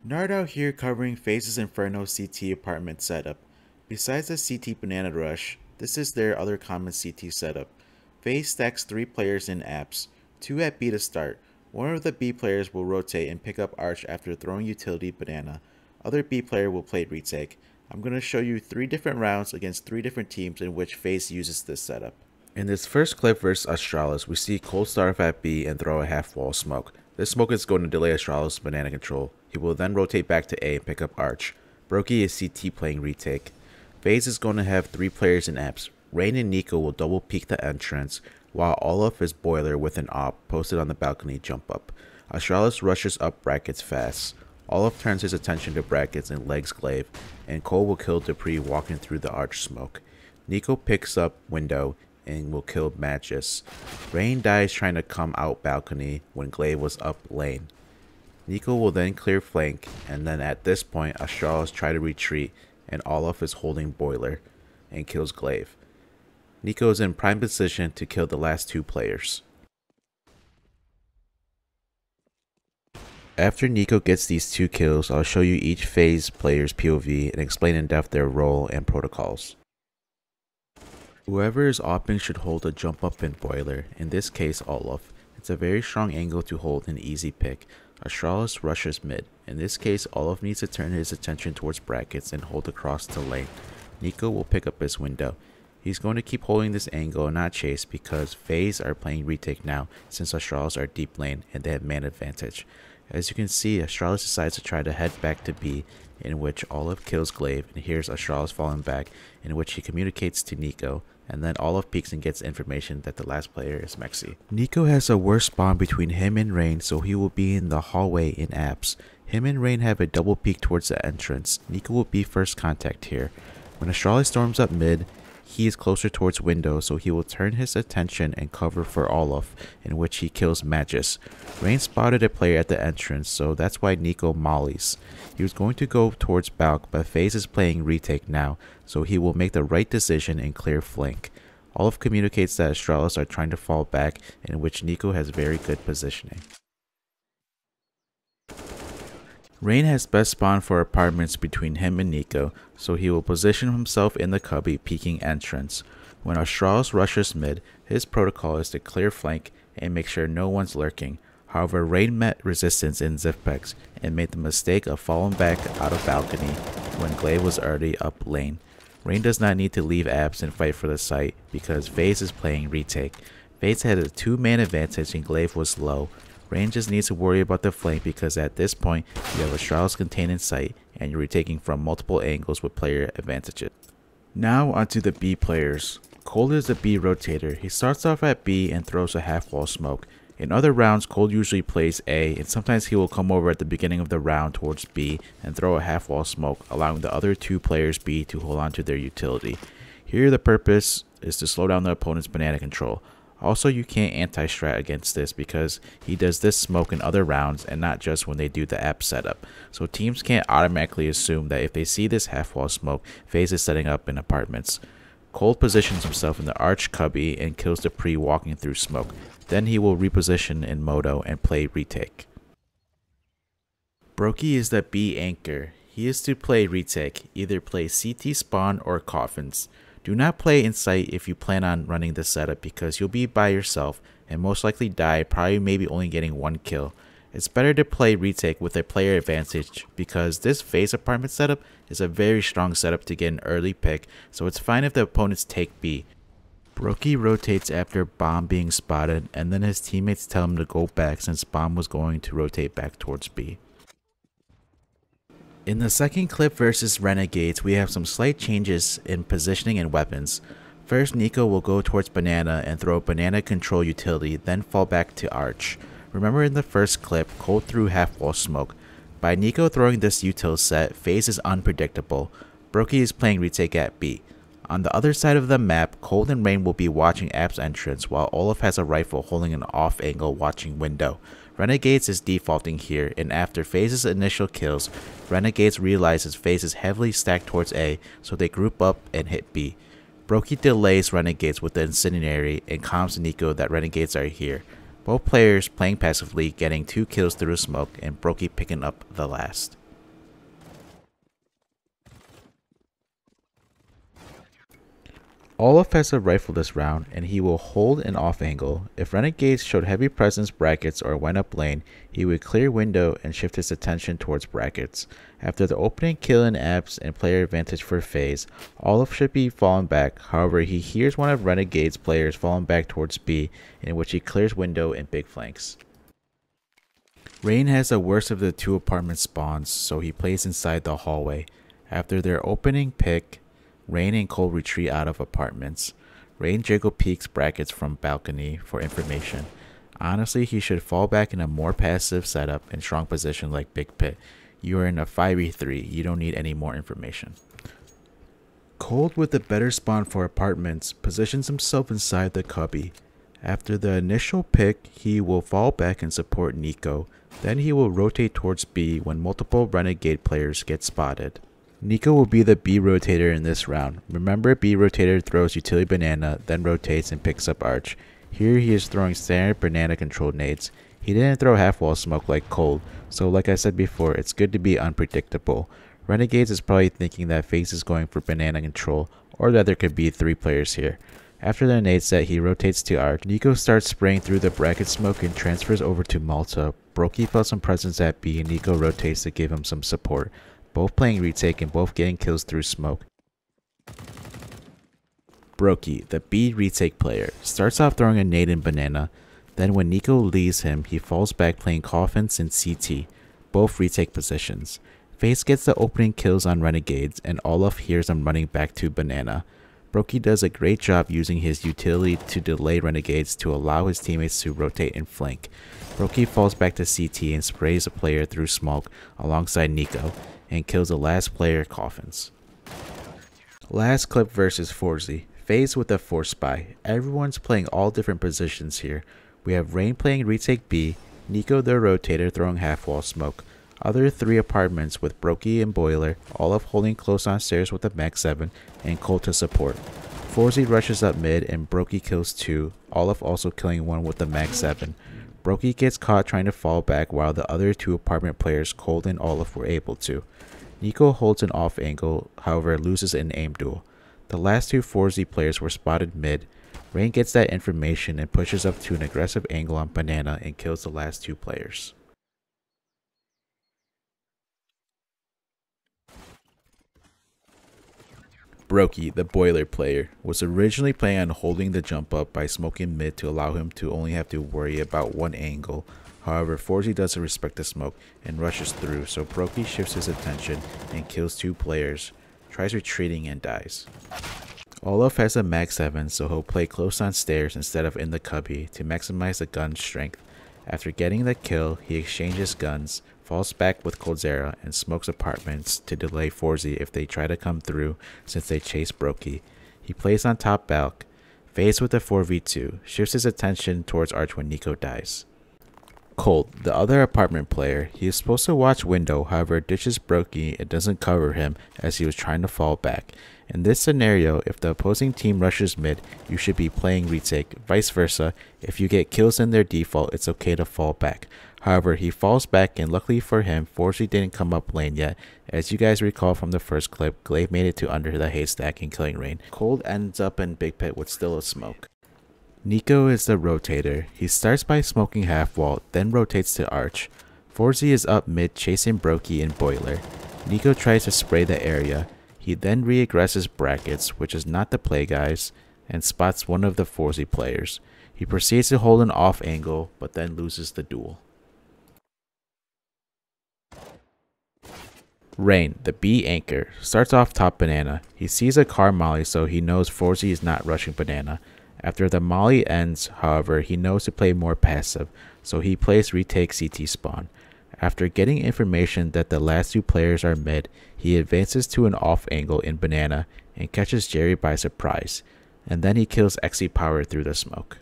Nard out here covering FaZe Inferno CT apartment setup. Besides the CT Banana Rush, this is their other common CT setup. FaZe stacks 3 players in apps, 2 at B to start. One of the B players will rotate and pick up Arch after throwing utility Banana. Other B player will play retake. I'm going to show you 3 different rounds against 3 different teams in which FaZe uses this setup. In this first clip versus Astralis, we see Cold start off at B and throw a half wall smoke. This smoke is going to delay Astralis' banana control. He will then rotate back to A and pick up Arch. Broky is CT playing retake. FaZe is going to have 3 players in apps. Rain and NiKo will double peek the entrance, while Olaf is boiler with an op posted on the balcony jump up. Astralis rushes up brackets fast. Olaf turns his attention to brackets and legs glaive, and Cole will kill Dupree walking through the Arch smoke. NiKo picks up window and will kill Magus. Rain dies trying to come out balcony when glaive was up lane. NiKo will then clear flank, and then at this point Astralis try to retreat and Olaf is holding boiler and kills glaive. NiKo is in prime position to kill the last 2 players. After NiKo gets these 2 kills, I'll show you each FaZe player's POV and explain in depth their role and protocols. Whoever is opping should hold a jump up in boiler, in this case Olaf. It's a very strong angle to hold an easy pick. Astralis rushes mid. In this case, Olaf needs to turn his attention towards brackets and hold across to lane. NiKo will pick up his window. He's going to keep holding this angle and not chase because FaZe are playing retake now since Astralis are deep lane and they have man advantage. As you can see, Astralis decides to try to head back to B, in which Olaf kills glaive and hears Astralis falling back, in which he communicates to NiKo, and then Olaf peeks and gets information that the last player is Mexi. NiKo has a worse spawn between him and Rain, so he will be in the hallway in apps. Him and Rain have a double peek towards the entrance. NiKo will be first contact here. When Astralis storms up mid, he is closer towards window, so he will turn his attention and cover for Olaf, in which he kills Magus. Rain spotted a player at the entrance, so that's why NiKo mollies. He was going to go towards Balk, but FaZe is playing retake now, so he will make the right decision and clear flank. Olaf communicates that Astralis are trying to fall back, in which NiKo has very good positioning. Rain has best spawn for apartments between him and NiKo, so he will position himself in the cubby peeking entrance. When Astralis rushes mid, his protocol is to clear flank and make sure no one's lurking. However, Rain met resistance in Zippex and made the mistake of falling back out of balcony when glaive was already up lane. Rain does not need to leave apps and fight for the site because FaZe is playing retake. FaZe had a 2-man advantage and glaive was low. Rain just needs to worry about the flank because at this point you have Astralis contained in sight and you're retaking from multiple angles with player advantages. Now onto the B players. Cold is the B rotator. He starts off at B and throws a half wall smoke. In other rounds, Cold usually plays A, and sometimes he will come over at the beginning of the round towards B and throw a half wall smoke, allowing the other 2 players B to hold on to their utility. Here the purpose is to slow down the opponent's banana control. Also, you can't anti-strat against this because he does this smoke in other rounds and not just when they do the app setup. So teams can't automatically assume that if they see this half wall smoke, FaZe is setting up in apartments. Cold positions himself in the Arch cubby and kills Dupree walking through smoke. Then he will reposition in Moto and play retake. Broky is the B anchor. He is to play retake, either play CT spawn or coffins. Do not play in sight if you plan on running this setup because you'll be by yourself and most likely die, probably maybe only getting 1 kill. It's better to play retake with a player advantage because this FaZe apartment setup is a very strong setup to get an early pick, so it's fine if the opponents take B. Broky rotates after bomb being spotted and then his teammates tell him to go back since bomb was going to rotate back towards B. In the second clip versus Renegades, we have some slight changes in positioning and weapons. First, NiKo will go towards Banana and throw Banana control utility, then fall back to Arch. Remember in the first clip, Cold threw half wall smoke. By NiKo throwing this util set, FaZe is unpredictable. Broky is playing retake at B. On the other side of the map, Cold and Rain will be watching App's entrance while Olaf has a rifle holding an off angle watching window. Renegades is defaulting here, and after FaZe's initial kills, Renegades realizes FaZe is heavily stacked towards A, so they group up and hit B. Broky delays Renegades with the incendiary and calms NiKo that Renegades are here. Both players playing passively getting 2 kills through smoke and Broky picking up the last. Olaf has a rifle this round, and he will hold an off angle. If Renegades showed heavy presence brackets or went up lane, he would clear window and shift his attention towards brackets. After the opening kill in apps and player advantage for FaZe, Olaf should be fallen back. However, he hears one of Renegades players falling back towards B, in which he clears window and big flanks. Rain has the worst of the two apartment spawns, so he plays inside the hallway. After their opening pick, Rain and Cole retreat out of apartments. Rain jiggle peeks brackets from balcony for information. Honestly, he should fall back in a more passive setup and strong position like Big Pit. You are in a 5v3, you don't need any more information. Cold, with a better spawn for apartments, positions himself inside the cubby. After the initial pick, he will fall back and support NiKo. Then he will rotate towards B when multiple Renegade players get spotted. NiKo will be the B rotator in this round. Remember, B rotator throws utility banana, then rotates and picks up arch. Here he is throwing standard banana controlled nades. He didn't throw half wall smoke like Cold, so like I said before, it's good to be unpredictable. Renegades is probably thinking that FaZe is going for banana control, or that there could be 3 players here. After the nade set, he rotates to arch. NiKo starts spraying through the bracket smoke and transfers over to Malta. broky felt some presence at B and NiKo rotates to give him some support. Both playing retake and both getting kills through smoke. broky, the B retake player, starts off throwing a nade in banana. Then when NiKo leaves him, he falls back playing coffins in CT. Both retake positions. FaZe gets the opening kills on Renegades and Olaf hears them running back to banana. broky does a great job using his utility to delay Renegades to allow his teammates to rotate and flank. broky falls back to CT and sprays a player through smoke alongside NiKo and kills the last player coffins. Last clip versus forZe. FaZe with a force spy. Everyone's playing all different positions here. We have Rain playing retake B, NiKo the rotator throwing half wall smoke. Other 3 apartments with broky and boiler, Olaf holding close on stairs with a max 7 and Cole to support. forZe rushes up mid and broky kills 2, Olaf also killing 1 with a max 7. broky gets caught trying to fall back while the other 2 apartment players, Cold and Olaf, were able to. NiKo holds an off angle, however loses an aim duel. The last 2 forZe players were spotted mid. Rain gets that information and pushes up to an aggressive angle on banana and kills the last 2 players. broky, the boiler player, was originally planning on holding the jump up by smoking mid to allow him to only have to worry about one angle. However, forZe doesn't respect the smoke and rushes through, so broky shifts his attention and kills 2 players, tries retreating and dies. Olaf has a max 7, so he'll play close on stairs instead of in the cubby to maximize the gun strength. After getting the kill, he exchanges guns, falls back with coldzera, and smokes apartments to delay forZe if they try to come through since they chase broky. He plays on top balk, FaZe with a 4v2, shifts his attention towards arch when NiKo dies. Cold, the other apartment player, he is supposed to watch window, however ditches broky and doesn't cover him as he was trying to fall back. In this scenario, if the opposing team rushes mid, you should be playing retake. Vice versa, if you get kills in their default, it's okay to fall back. However, he falls back and luckily for him, forZe didn't come up lane yet. As you guys recall from the first clip, Glaive made it to under the haystack and killing Rain. Cold ends up in big pit with still a smoke. NiKo is the rotator. He starts by smoking half wall, then rotates to arch. forZe is up mid chasing broky and boiler. NiKo tries to spray the area. He then re-aggresses brackets, which is not the play guys, and spots one of the forZe players. He proceeds to hold an off angle, but then loses the duel. Rain, the B anchor, starts off top banana. He sees a car molly, so he knows forZe is not rushing banana. After the molly ends, however, he knows to play more passive, so he plays retake CT spawn. After getting information that the last 2 players are mid, he advances to an off angle in banana and catches Jerry by surprise, and then he kills XE Power through the smoke.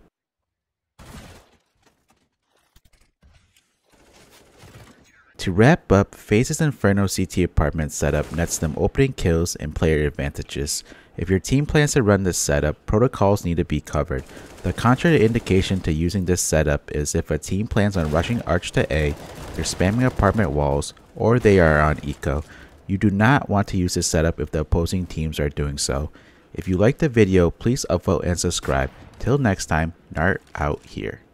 To wrap up, FaZe's Inferno CT apartment setup nets them opening kills and player advantages. If your team plans to run this setup, protocols need to be covered. The contraindication to using this setup is if a team plans on rushing arch to A, they're spamming apartment walls, or they are on eco. You do not want to use this setup if the opposing teams are doing so. If you liked the video, please upvote and subscribe. Till next time, Nart out here.